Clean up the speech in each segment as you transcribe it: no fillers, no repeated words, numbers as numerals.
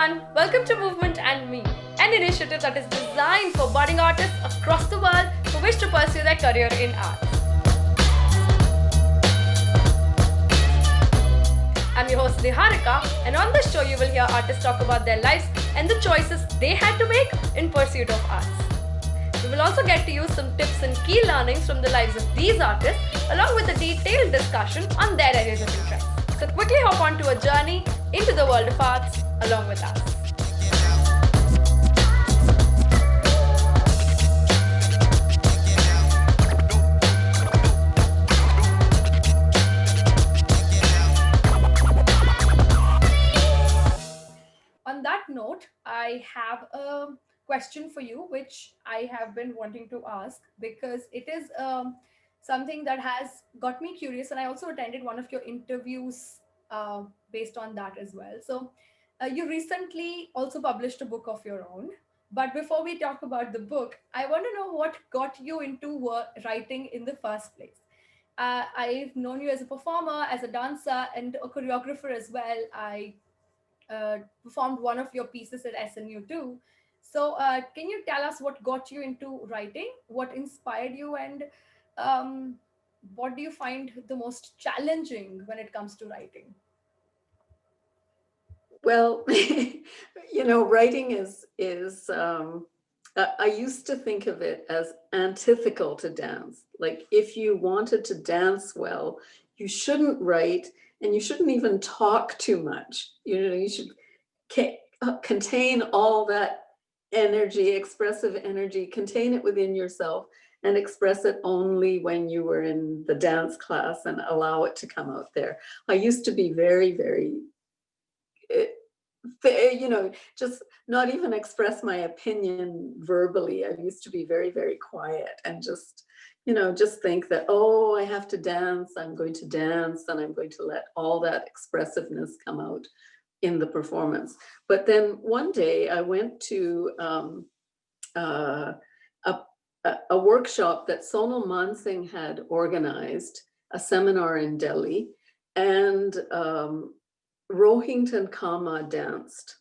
everyone, welcome to Movement and Me, an initiative that is designed for budding artists across the world who wish to pursue their career in art. I'm your host Niharika, and on this show you will hear artists talk about their lives and the choices they had to make in pursuit of arts. We will also get to use some tips and key learnings from the lives of these artists, along with a detailed discussion on their areas of interest. So quickly hop onto a journey into the world of arts along with us. On that note, I have a question for you, which I have been wanting to ask because it is something that has got me curious, and I also attended one of your interviews based on that as well. So, you recently also published a book of your own. But before we talk about the book, I want to know what got you into writing in the first place. I've known you as a performer, as a dancer, and a choreographer as well. I performed one of your pieces at SNU too. So, can you tell us what got you into writing? What inspired you, and um, what do you find the most challenging when it comes to writing? Well, writing is I used to think of it as antithetical to dance. Like if you wanted to dance well, you shouldn't write and you shouldn't even talk too much. You should contain all that energy, expressive energy, contain it within yourself and express it only when you were in the dance class and allow it to come out there. I used to be very, very just not even express my opinion verbally. I used to be very, very quiet and just think that, oh, I have to dance, I'm going to dance, and I'm going to let all that expressiveness come out in the performance. But then one day I went to a workshop that Sonal Mansingh had organized, a seminar in Delhi, and Rohington Kama danced.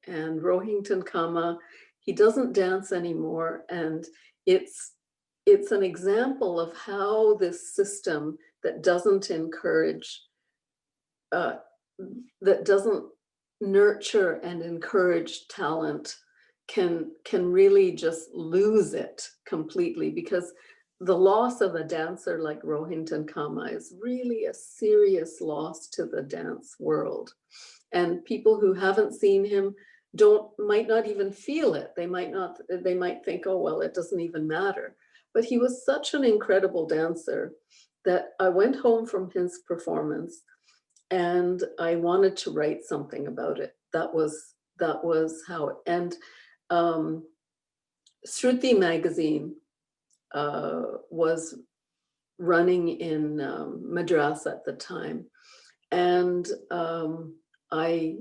And Rohington Kama, he doesn't dance anymore. And it's an example of how this system that doesn't encourage, that doesn't nurture and encourage talent can really just lose it completely, because the loss of a dancer like Rohington Kama is really a serious loss to the dance world. And people who haven't seen him might not even feel it. They might think, oh, well, it doesn't even matter. But he was such an incredible dancer that I went home from his performance and I wanted to write something about it. That was how it, and Shruti magazine was running in Madras at the time, and I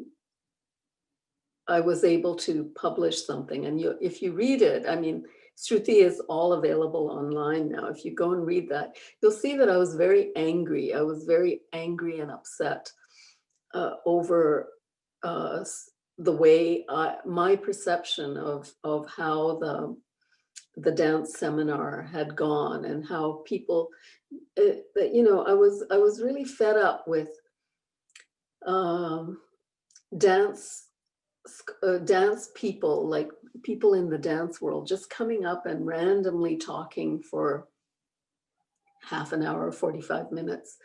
was able to publish something. And if you read it, I mean, Shruti is all available online now. If you go and read that, you'll see that I was very angry. I was very angry and upset over the way my perception of how the dance seminar had gone, and how people, I was really fed up with dance people, like people in the dance world, just coming up and randomly talking for half an hour, 45 minutes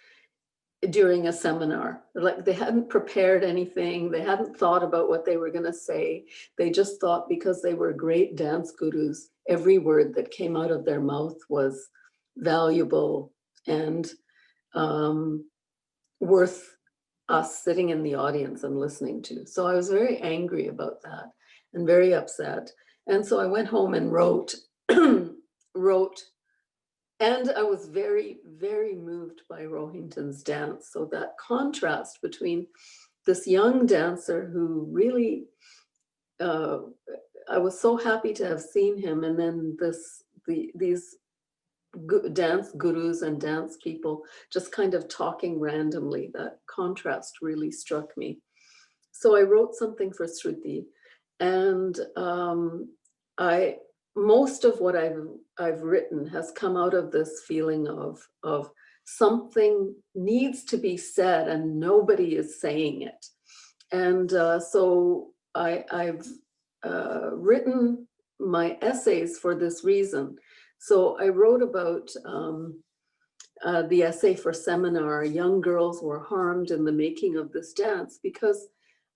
during a seminar. Like they hadn't prepared anything. They hadn't thought about what they were going to say. They just thought because they were great dance gurus, every word that came out of their mouth was valuable and worth us sitting in the audience and listening to. So I was very angry about that and very upset. And so I went home and wrote, and I was very, very moved by Rohington's dance. So that contrast between this young dancer who really, I was so happy to have seen him, and then these dance gurus and dance people just kind of talking randomly, that contrast really struck me. so I wrote something for Shruti, and I most of what I've written has come out of this feeling of something needs to be said and nobody is saying it. And so I've written my essays for this reason. So I wrote about the essay for seminar, Young Girls Were Harmed in the Making of This Dance, because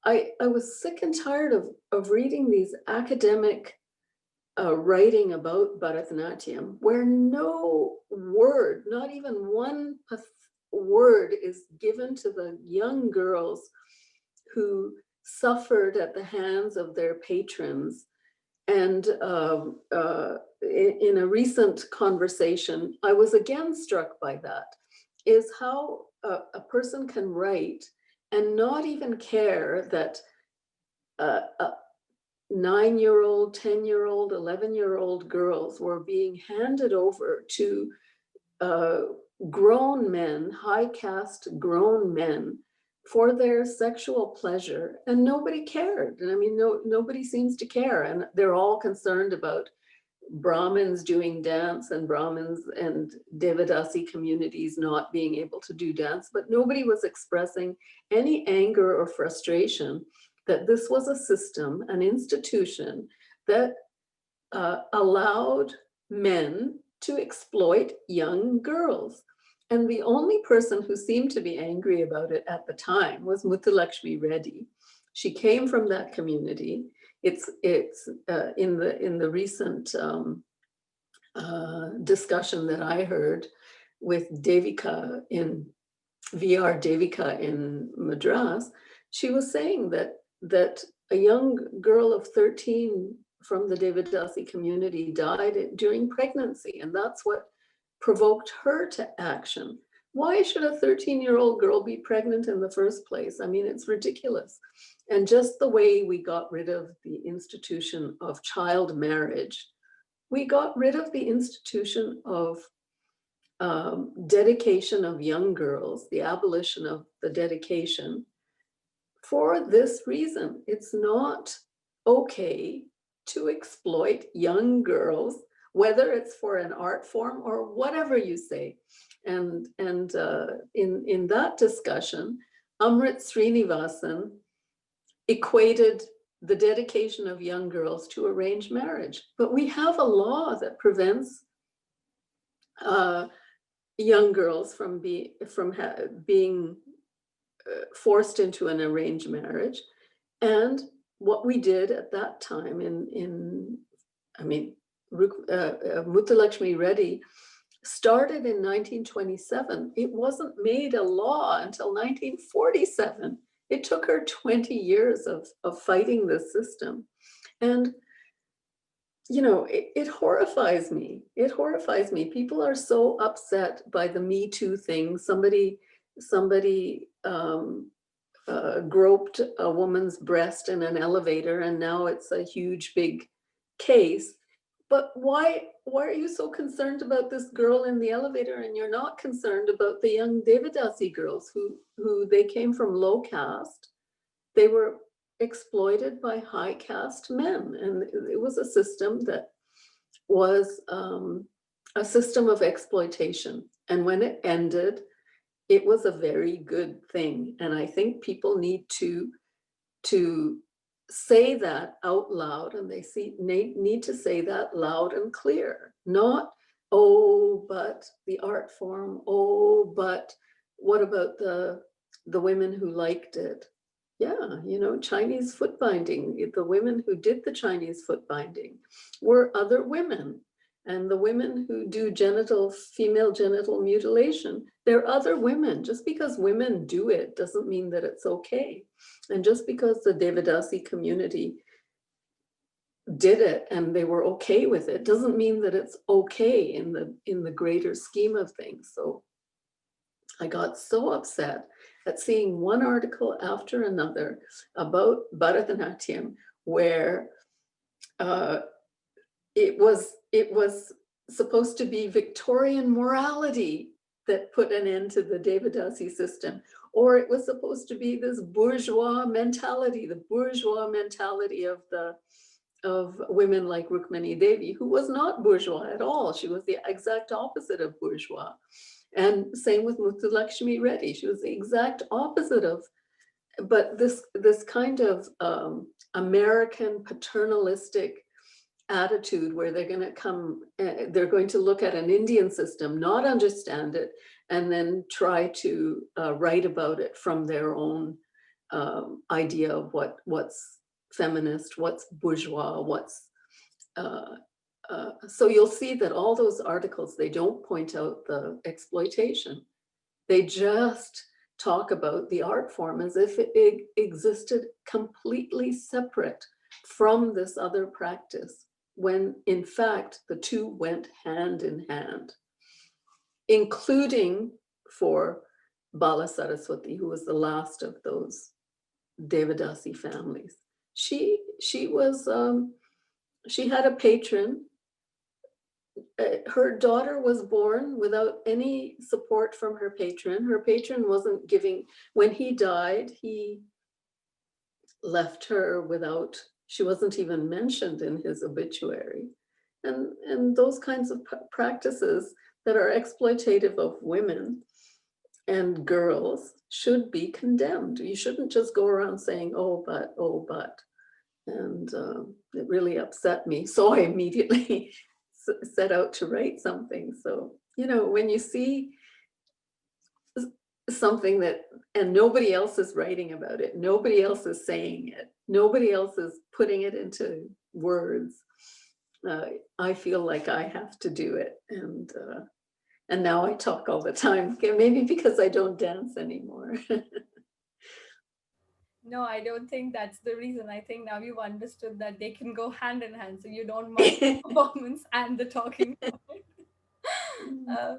I was sick and tired of reading these academic writing about Bharatanatyam, where no word, not even one word is given to the young girls who suffered at the hands of their patrons. And in a recent conversation, I was again struck by that, is how a person can write and not even care that 9-year-old, 10-year-old, 11-year-old girls were being handed over to grown men, high caste grown men, for their sexual pleasure, and nobody cared. And I mean, nobody seems to care, and they're all concerned about Brahmins doing dance and Brahmins and Devadasi communities not being able to do dance, but nobody was expressing any anger or frustration that this was a system, an institution that allowed men to exploit young girls. And the only person who seemed to be angry about it at the time was Muthulakshmi Reddy. She came from that community. It's in the recent discussion that I heard with Devika in VR Devika in Madras. She was saying that a young girl of 13 from the Devadasi community died during pregnancy, and that's what provoked her to action. Why should a 13-year-old girl be pregnant in the first place? I mean, it's ridiculous. And just the way we got rid of the institution of child marriage, we got rid of the institution of dedication of young girls, the abolition of the dedication, for this reason. It's not okay to exploit young girls, whether it's for an art form or whatever you say. And in that discussion, Amrit Srinivasan equated the dedication of young girls to arranged marriage. But we have a law that prevents young girls from being forced into an arranged marriage. And what we did at that time Muthulakshmi Reddy started in 1927. It wasn't made a law until 1947. It took her 20 years of fighting this system. And you know, it horrifies me. It horrifies me. People are so upset by the Me Too thing. Somebody groped a woman's breast in an elevator, and now it's a huge, big case. But why are you so concerned about this girl in the elevator, and you're not concerned about the young Devadasi girls who they came from low caste? They were exploited by high caste men, and it was a system that was a system of exploitation. And when it ended, it was a very good thing. And I think people need to say that out loud, and they need to say that loud and clear. Not, oh, but the art form, oh, but what about the women who liked it? Yeah, you know, Chinese foot binding, the women who did the Chinese foot binding were other women. And the women who do female genital mutilation, they're other women. Just because women do it doesn't mean that it's okay. And just because the Devadasi community did it and they were okay with it doesn't mean that it's okay in the greater scheme of things. So I got so upset at seeing one article after another about Bharatanatyam, where it was supposed to be Victorian morality, that put an end to the Devadasi system, or it was supposed to be this bourgeois mentality, the bourgeois mentality of women like Rukmini Devi, who was not bourgeois at all. She was the exact opposite of bourgeois. And same with Muthulakshmi Reddy. She was the exact opposite of, but this kind of American paternalistic attitude where they're going to come, they're going to look at an Indian system, not understand it, and then try to write about it from their own idea of what's feminist, what's bourgeois, what's so you'll see that all those articles, they don't point out the exploitation. They just talk about the art form as if it existed completely separate from this other practice, when in fact the two went hand in hand, including for Bala Saraswati, who was the last of those Devadasi families. She was she had a patron. Her daughter was born without any support from her patron. Her patron wasn't giving, when he died, he left her without, she wasn't even mentioned in his obituary. And those kinds of practices that are exploitative of women and girls should be condemned. You shouldn't just go around saying, oh, but, oh, but. And it really upset me. So I immediately set out to write something. So, you know, when you see something that, and nobody else is writing about it, nobody else is saying it, nobody else is putting it into words, I feel like I have to do it. And now I talk all the time, maybe because I don't dance anymore. No, I don't think that's the reason. I think now you've understood that they can go hand in hand. So you don't mind the performance and the talking point. Uh,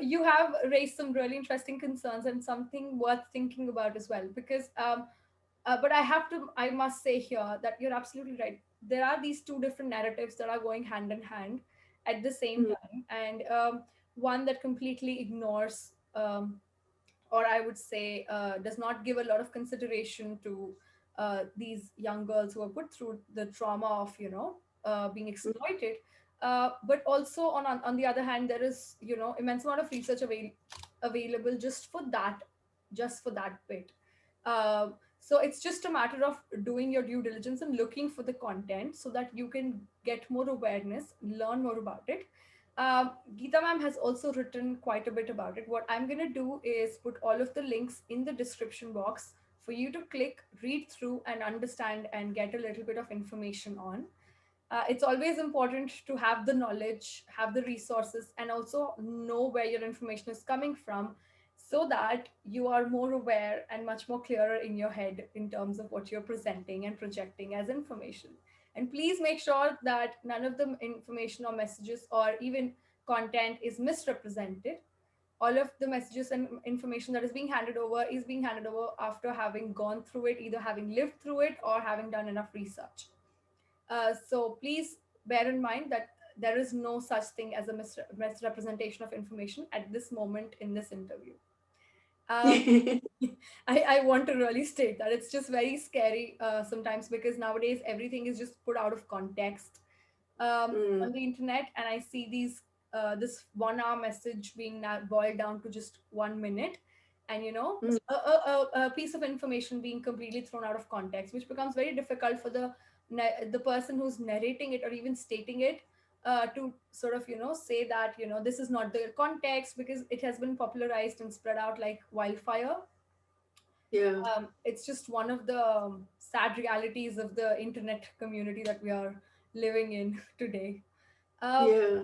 you have raised some really interesting concerns and something worth thinking about as well. Because, but I must say here that you're absolutely right. There are these two different narratives that are going hand in hand at the same time, and one that completely ignores. Or I would say does not give a lot of consideration to these young girls who are put through the trauma of being exploited. But also on the other hand, there is immense amount of research available just for that bit. So it's just a matter of doing your due diligence and looking for the content so that you can get more awareness, learn more about it. Geeta ma'am has also written quite a bit about it. What I'm going to do is put all of the links in the description box for you to click, read through, and understand and get a little bit of information on. It's always important to have the knowledge, have the resources, and also know where your information is coming from so that you are more aware and much more clearer in your head in terms of what you're presenting and projecting as information. And please make sure that none of the information or messages or even content is misrepresented. All of the messages and information that is being handed over after having gone through it, either having lived through it or having done enough research. So please bear in mind that there is no such thing as a misrepresentation of information at this moment in this interview. Um, I want to really state that it's just very scary sometimes because nowadays everything is just put out of context Mm, on the internet, and I see this 1 hour message being now boiled down to just 1 minute, and mm, a piece of information being completely thrown out of context, which becomes very difficult for the person who's narrating it or even stating it to sort of say that this is not the context because it has been popularized and spread out like wildfire. yeah, It's just one of the sad realities of the internet community that we are living in today. Uh, yeah.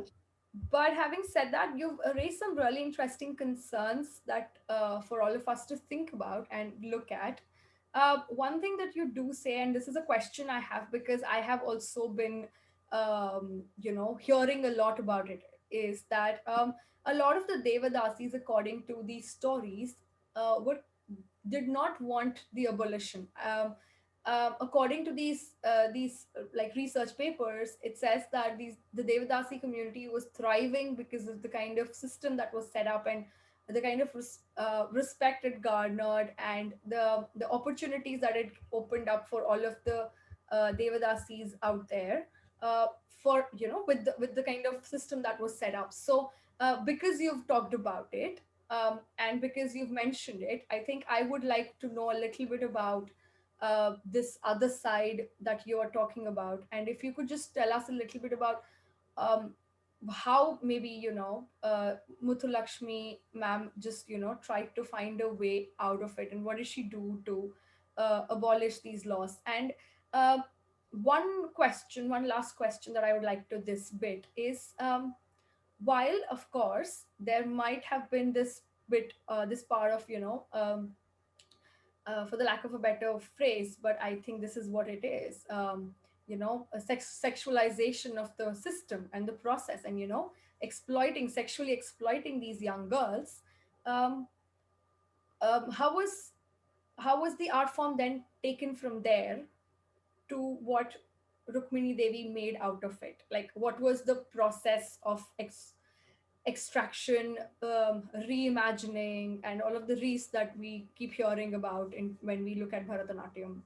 but having said that, you've raised some really interesting concerns that for all of us to think about and look at. One thing that you do say, and this is a question I have because I have also been, hearing a lot about it, is that a lot of the Devadasis, according to these stories, would did not want the abolition. According to these like research papers, it says that the Devadasi community was thriving because of the kind of system that was set up, and the kind of respect it garnered, and the opportunities that it opened up for all of the Devadasis out there, for with the kind of system that was set up. So because you've talked about it, and because you've mentioned it, I think I would like to know a little bit about this other side that you are talking about. And if you could just tell us a little bit about um, how maybe Muthulakshmi ma'am just tried to find a way out of it, and what did she do to abolish these laws. And uh, one last question that I would like to this bit is, while of course there might have been this bit, this part of for the lack of a better phrase, but I think this is what it is. A sexualization of the system and the process, and sexually exploiting these young girls. Um, how was the art form then taken from there to what Rukmini Devi made out of it? Like, what was the process of extraction, reimagining, and all of the re's that we keep hearing about when we look at Bharatanatyam?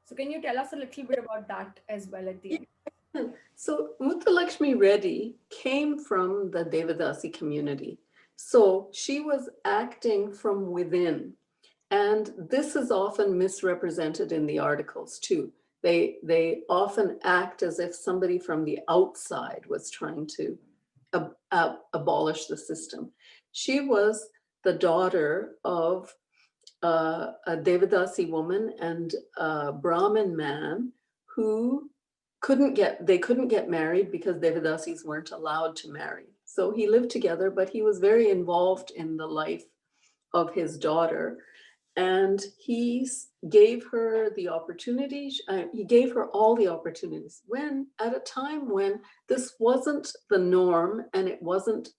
So, can you tell us a little bit about that as well at the end? Yeah. So Muthulakshmi Reddy came from the Devadasi community. So she was acting from within. And this is often misrepresented in the articles too. They often act as if somebody from the outside was trying to abolish the system. She was the daughter of a Devadasi woman and a Brahmin man who they couldn't get married because Devadasis weren't allowed to marry. So he lived together, but he was very involved in the life of his daughter. And he gave her the opportunities, he gave her all the opportunities when, at a time when this wasn't the norm and it wasn't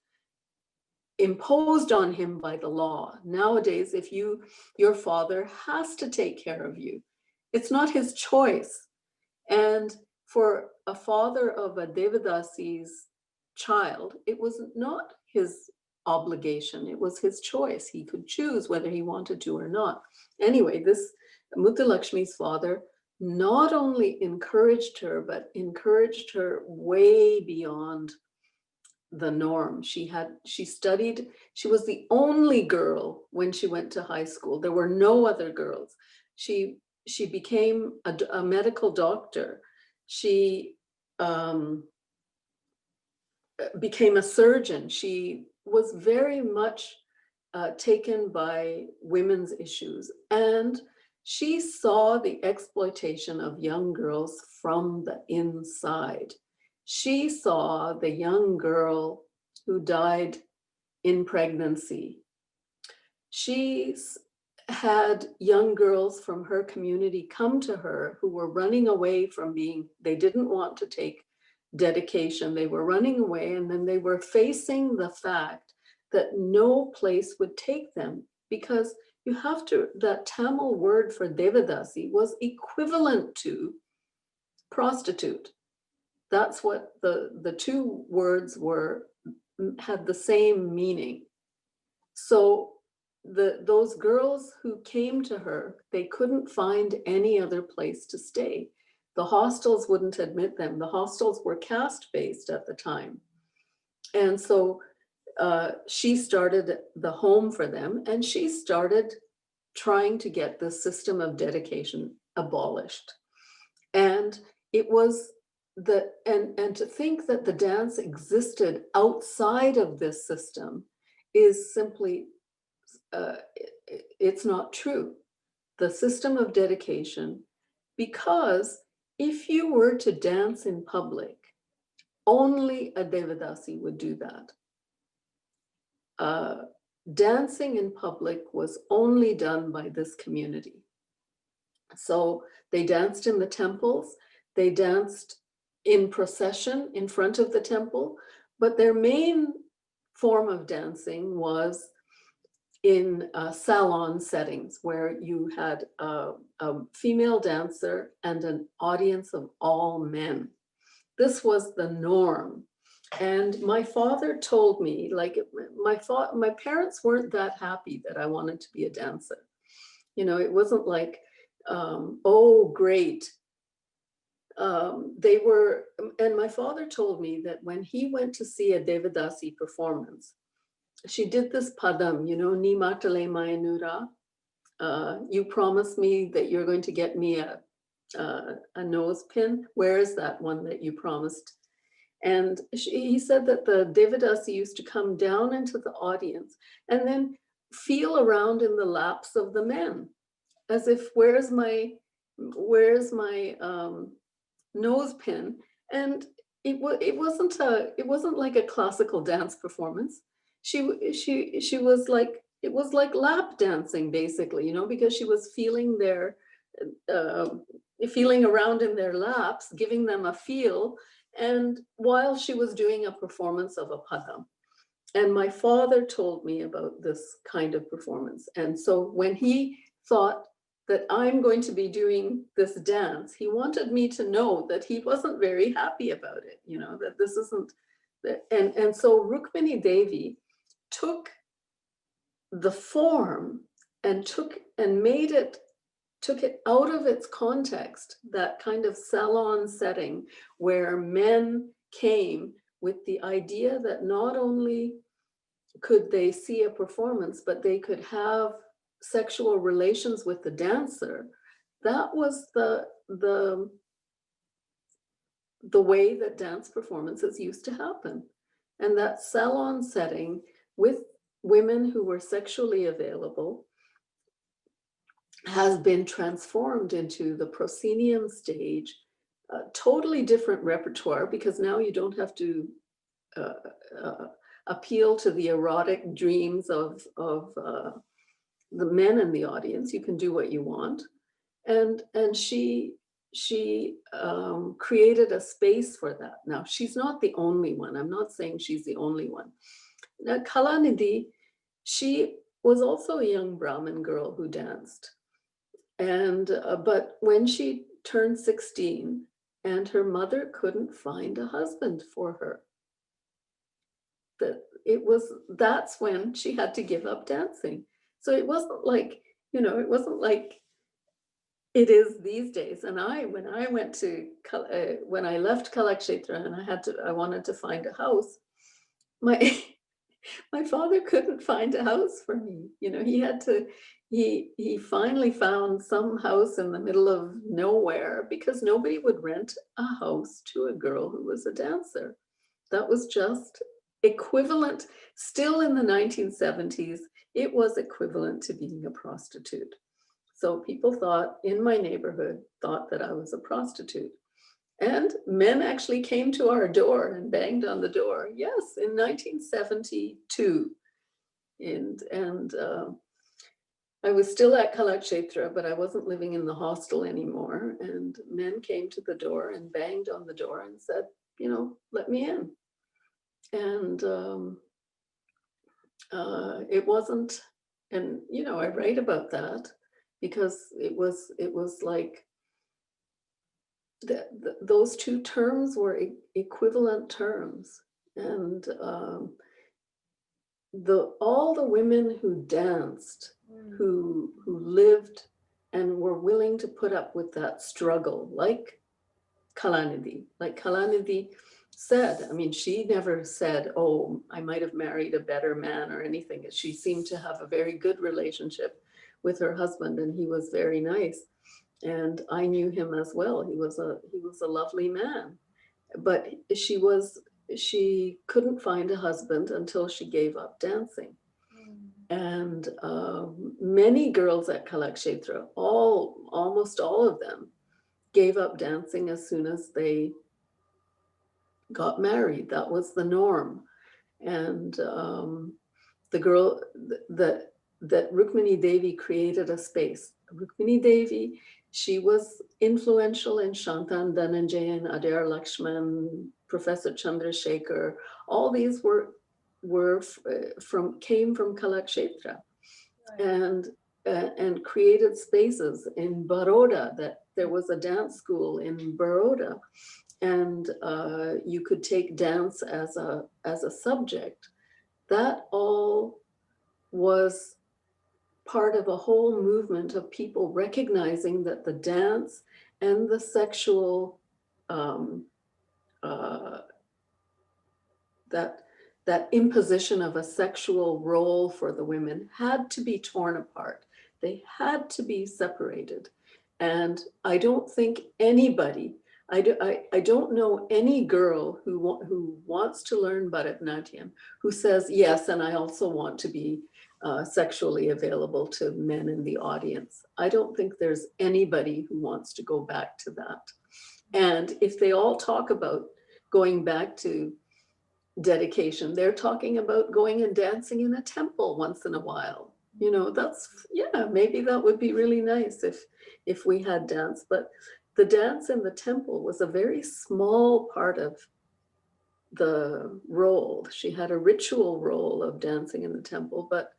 imposed on him by the law. Nowadays, if your father has to take care of you, it's not his choice. And for a father of a Devadasi's child, it was not his obligation, it was his choice. He could choose whether he wanted to or not. Anyway, this Muthulakshmi's father not only encouraged her, but encouraged her way beyond the norm. She studied, she was the only girl when she went to high school. There were no other girls. She became a medical doctor. She became a surgeon. She was very much taken by women's issues, and she saw the exploitation of young girls from the inside. She saw the young girl who died in pregnancy. She had young girls from her community come to her who were running away from they didn't want to take dedication. They were running away, and then they were facing the fact that no place would take them, because that Tamil word for Devadasi was equivalent to prostitute. That's what the two words had the same meaning. So those girls who came to her, they couldn't find any other place to stay. The hostels wouldn't admit them. The hostels were caste-based at the time. And so she started the home for them, and she started trying to get the system of dedication abolished. And it was and to think that the dance existed outside of this system is simply, it's not true. The system of dedication, because if you were to dance in public, only a Devadasi would do that. Dancing in public was only done by this community. So they danced in the temples, they danced in procession in front of the temple, but their main form of dancing was in salon settings where you had a female dancer and an audience of all men. This was the norm. And my father told me, like, my parents weren't that happy that I wanted to be a dancer. You know, it wasn't like, oh, great. They were, and my father told me that when he went to see a Devadasi performance, she did this padam, you know, Ni matale mayanura. You promised me that you're going to get me a nose pin. Where is that one that you promised? And he said that the Devadasi used to come down into the audience and then feel around in the laps of the men, as if, where's my nose pin? And it wasn't like a classical dance performance. She was like, it was like lap dancing basically, you know, because she was feeling uh, feeling around in their laps, giving them a feel, and while she was doing a performance of a padam. And my father told me about this kind of performance. And so when he thought that I'm going to be doing this dance, he wanted me to know that he wasn't very happy about it, you know, that this isn't, and so Rukmini Devi took the form and took it out of its context, that kind of salon setting where men came with the idea that not only could they see a performance, but they could have sexual relations with the dancer. That was the way that dance performances used to happen. And that salon setting with women who were sexually available has been transformed into the proscenium stage, a totally different repertoire, because now you don't have to uh, uh, appeal to the erotic dreams of the men in the audience. You can do what you want. And she created a space for that. Now, she's not the only one. I'm not saying she's the only one. Now, Kalanidhi, she was also a young Brahmin girl who danced. And but when she turned 16 and her mother couldn't find a husband for her, that's when she had to give up dancing. So it wasn't like, you know, it wasn't like it is these days. And when I went to when I left Kalakshetra and I wanted to find a house, my my father couldn't find a house for me. You know, he finally found some house in the middle of nowhere because nobody would rent a house to a girl who was a dancer. That was just equivalent, still in the 1970s, it was equivalent to being a prostitute. So people in my neighborhood thought that I was a prostitute. And men actually came to our door and banged on the door. Yes, in 1972. And I was still at Kalakshetra, but I wasn't living in the hostel anymore. And men came to the door and banged on the door and said, you know, let me in. And it wasn't, and you know, I write about that because it was like those two terms were equivalent terms. And all the women who danced, who lived and were willing to put up with that struggle, like Kalanidhi said, I mean, she never said, oh, I might have married a better man or anything. She seemed to have a very good relationship with her husband, and he was very nice. And I knew him as well. He was a lovely man. But she couldn't find a husband until she gave up dancing. And many girls at Kalakshetra, almost all of them, gave up dancing as soon as they got married. That was the norm. And the girl that Rukmini Devi created a space. Rukmini Devi, she was influential in Shantan Dhananjayan, Adair Lakshman, Professor Chandrasekhar. All these came from Kalakshetra. Right. And created spaces in Baroda, that there was a dance school in Baroda and you could take dance as a subject. That all was part of a whole movement of people recognizing that the dance and the sexual um, uh, that that imposition of a sexual role for the women had to be torn apart. They had to be separated. And I don't think anybody, I don't know any girl who wants to learn Bharatanatyam who says, yes, and I also want to be sexually available to men in the audience. I don't think there's anybody who wants to go back to that. And if they all talk about going back to dedication, they're talking about going and dancing in a temple once in a while. You know, that's, yeah, maybe that would be really nice if we had dance. But the dance in the temple was a very small part of the role. She had a ritual role of dancing in the temple, but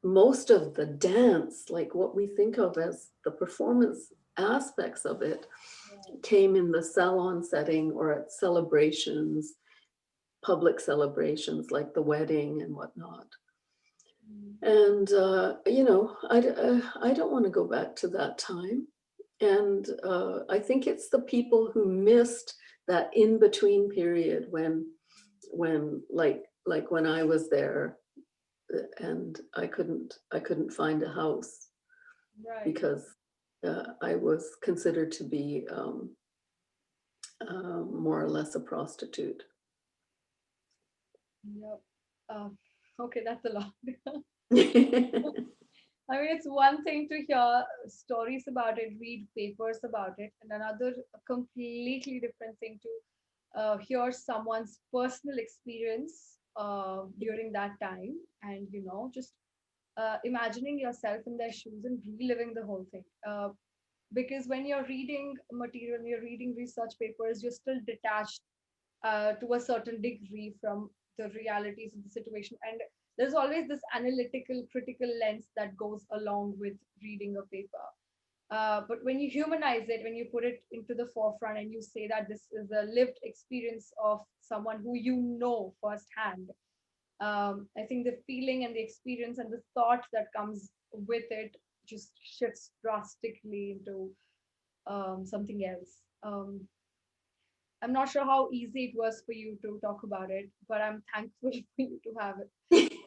most of the dance, like what we think of as the performance aspects of it, came in the salon setting or at celebrations, public celebrations like the wedding and whatnot. And, you know, I don't want to go back to that time. And I think it's the people who missed that in-between period when like when I was there and I couldn't find a house Right. because I was considered to be more or less a prostitute. Yep. Okay, that's a lot. I mean, it's one thing to hear stories about it, read papers about it, and another a completely different thing to hear someone's personal experience during that time, and just imagining yourself in their shoes and reliving the whole thing. Because when you're reading material, you're reading research papers, you're still detached to a certain degree from the realities of the situation. And there's always this analytical, critical lens that goes along with reading a paper. But when you humanize it, when you put it into the forefront and you say that this is a lived experience of someone who you know firsthand, I think the feeling and the experience and the thought that comes with it just shifts drastically into something else. I'm not sure how easy it was for you to talk about it, but I'm thankful for you to have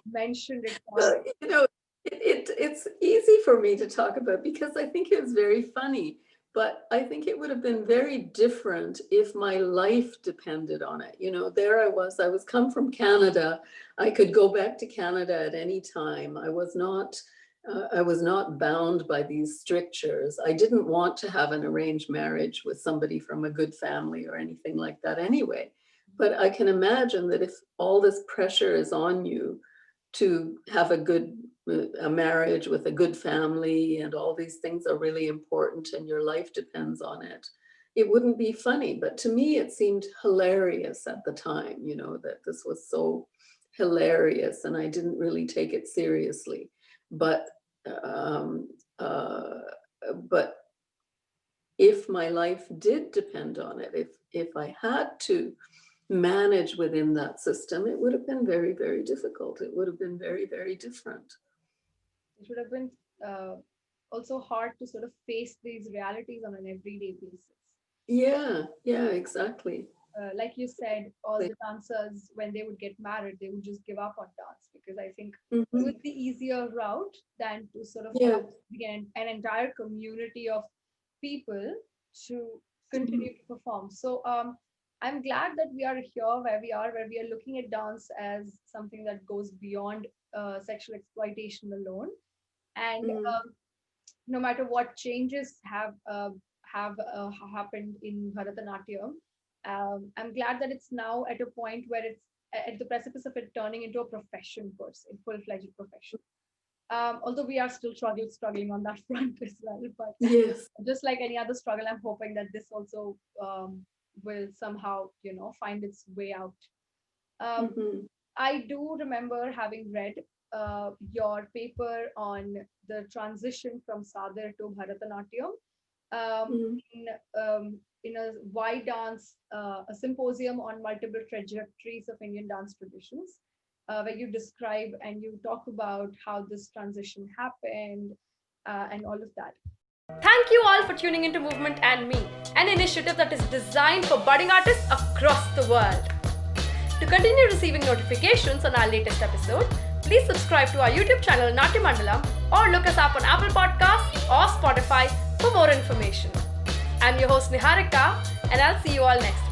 mentioned it on. Well, you know, it's easy for me to talk about because I think it's very funny, but I think it would have been very different if my life depended on it. You know, there I was come from Canada. I could go back to Canada at any time. I was not bound by these strictures. I didn't want to have an arranged marriage with somebody from a good family or anything like that anyway. But I can imagine that if all this pressure is on you to have a marriage with a good family and all these things are really important and your life depends on it, it wouldn't be funny. But to me, it seemed hilarious at the time, you know, that this was so hilarious and I didn't really take it seriously. But um, uh, but if my life did depend on it, if I had to manage within that system, it would have been very, very difficult. It would have been very, very different. It would have been uh, also hard to sort of face these realities on an everyday basis. Yeah, yeah, exactly. Like you said, all the dancers, when they would get married, they would just give up on dance because I think it was Mhm. the easier route than to sort of Yeah. have an entire community of people to Mhm. continue to perform. So I'm glad that we are here where we are, where we are looking at dance as something that goes beyond sexual exploitation alone. And Mm. no matter what changes have happened in Bharatanatyam, I'm glad that it's now at a point where it's at the precipice of it turning into a profession per se, full-fledged profession. Although we are still struggling on that front as well, but Yes. just like any other struggle, I'm hoping that this also will somehow, find its way out. Um, Mhm. I do remember having read your paper on the transition from Sadir to Bharatanatyam. Mm. In a Why Dance, a symposium on multiple trajectories of Indian dance traditions, where you describe and you talk about how this transition happened and all of that. Thank you all for tuning into Movement and Me, an initiative that is designed for budding artists across the world. To continue receiving notifications on our latest episode, please subscribe to our YouTube channel Natya Mandalam or look us up on Apple Podcasts or Spotify for more information. I'm your host Niharika, and I'll see you all next week.